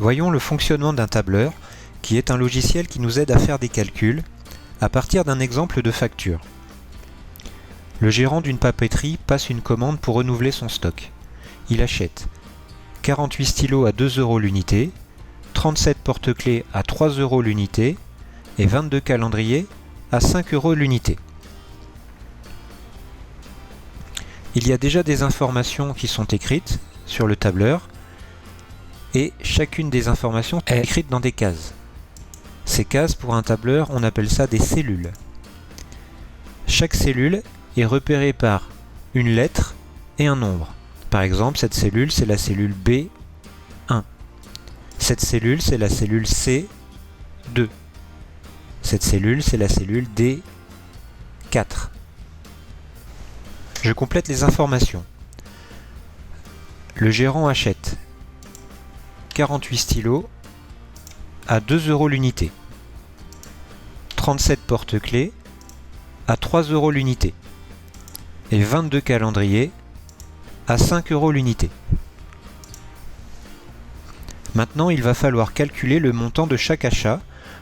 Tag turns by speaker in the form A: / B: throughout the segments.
A: Voyons le fonctionnement d'un tableur, qui est un logiciel qui nous aide à faire des calculs, à partir d'un exemple de facture. Le gérant d'une papeterie passe une commande pour renouveler son stock. Il achète 48 stylos à 2 € l'unité, 37 porte-clés à 3 € l'unité et 22 calendriers à 5 € l'unité. Il y a déjà des informations qui sont écrites sur le tableur et chacune des informations est écrite dans des cases. Ces cases, pour un tableur, on appelle ça des cellules. Chaque cellule est repérée par une lettre et un nombre. Par exemple, cette cellule, c'est la cellule B1. Cette cellule, c'est la cellule C2. Cette cellule, c'est la cellule D4. Je complète les informations. Le gérant achète 48 stylos à 2 € l'unité, 37 porte-clés à 3 € l'unité et 22 calendriers à 5 € l'unité. Maintenant, il va falloir calculer le montant de chaque achat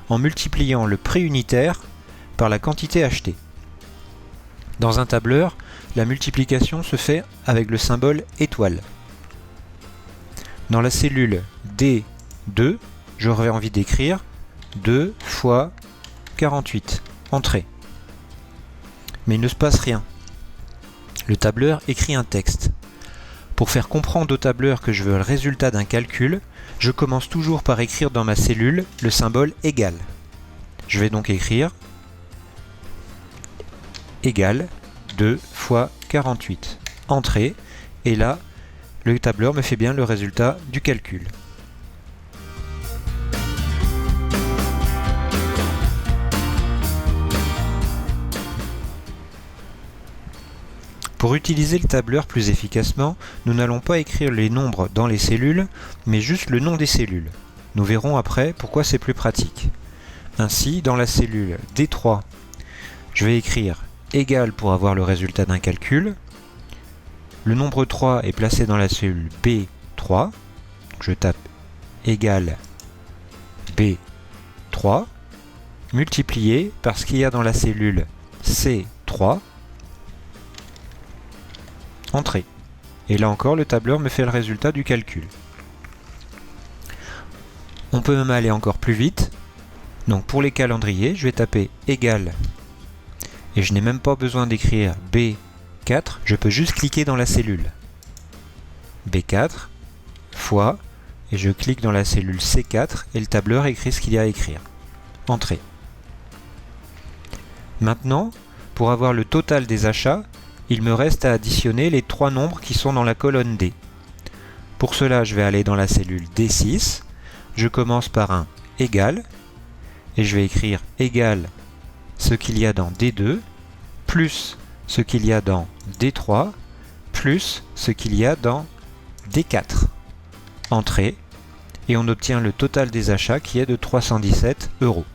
A: en multipliant le prix unitaire par la quantité achetée. Dans un tableur, la multiplication se fait avec le symbole étoile. Dans la cellule D2, j'aurais envie d'écrire 2 fois 48, entrée. Mais il ne se passe rien. Le tableur écrit un texte. Pour faire comprendre au tableur que je veux le résultat d'un calcul, je commence toujours par écrire dans ma cellule le symbole égal. Je vais donc écrire égal 2 fois 48, entrée, et là, le tableur me fait bien le résultat du calcul. Pour utiliser le tableur plus efficacement, nous n'allons pas écrire les nombres dans les cellules, mais juste le nom des cellules. Nous verrons après pourquoi c'est plus pratique. Ainsi, dans la cellule D3, je vais écrire égal pour avoir le résultat d'un calcul. Le nombre 3 est placé dans la cellule B3. Je tape égal B3 multiplié par ce qu'il y a dans la cellule C3. Entrée. Et là encore, le tableur me fait le résultat du calcul. On peut même aller encore plus vite. Donc pour les calendriers, je vais taper égal. Et je n'ai même pas besoin d'écrire B4, je peux juste cliquer dans la cellule. B4 fois, et je clique dans la cellule C4 et le tableur écrit ce qu'il y a à écrire. Entrée. Maintenant, pour avoir le total des achats, il me reste à additionner les 3 nombres qui sont dans la colonne D. Pour cela, je vais aller dans la cellule D6, je commence par un égal, et je vais écrire égal ce qu'il y a dans D2, plus ce qu'il y a dans D3, plus ce qu'il y a dans D4. Entrée, et on obtient le total des achats qui est de 317 €.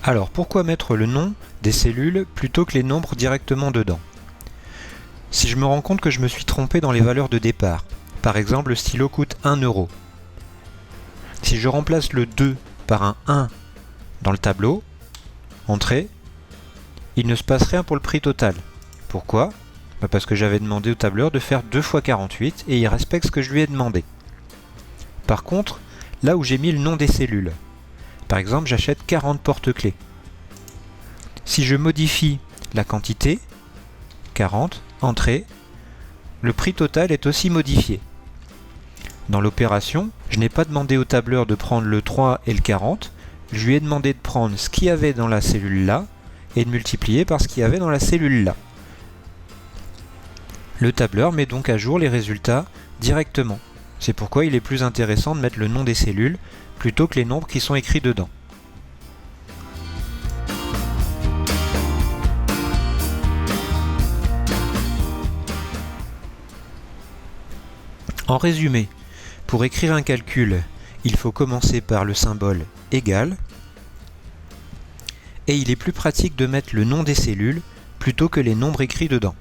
A: Alors, pourquoi mettre le nom des cellules plutôt que les nombres directement dedans? Si je me rends compte que je me suis trompé dans les valeurs de départ, par exemple le stylo coûte 1 €. Si je remplace le 2 par un 1 dans le tableau, entrée, il ne se passe rien pour le prix total. Pourquoi? Parce que j'avais demandé au tableur de faire 2 fois 48 et il respecte ce que je lui ai demandé. Par contre, là où j'ai mis le nom des cellules, par exemple j'achète 40 porte-clés. Si je modifie la quantité, 40, entrée, le prix total est aussi modifié. Dans l'opération, je n'ai pas demandé au tableur de prendre le 3 et le 40, je lui ai demandé de prendre ce qu'il y avait dans la cellule là et de multiplier par ce qu'il y avait dans la cellule là. Le tableur met donc à jour les résultats directement. C'est pourquoi il est plus intéressant de mettre le nom des cellules plutôt que les nombres qui sont écrits dedans. En résumé, pour écrire un calcul, il faut commencer par le symbole égal et il est plus pratique de mettre le nom des cellules plutôt que les nombres écrits dedans.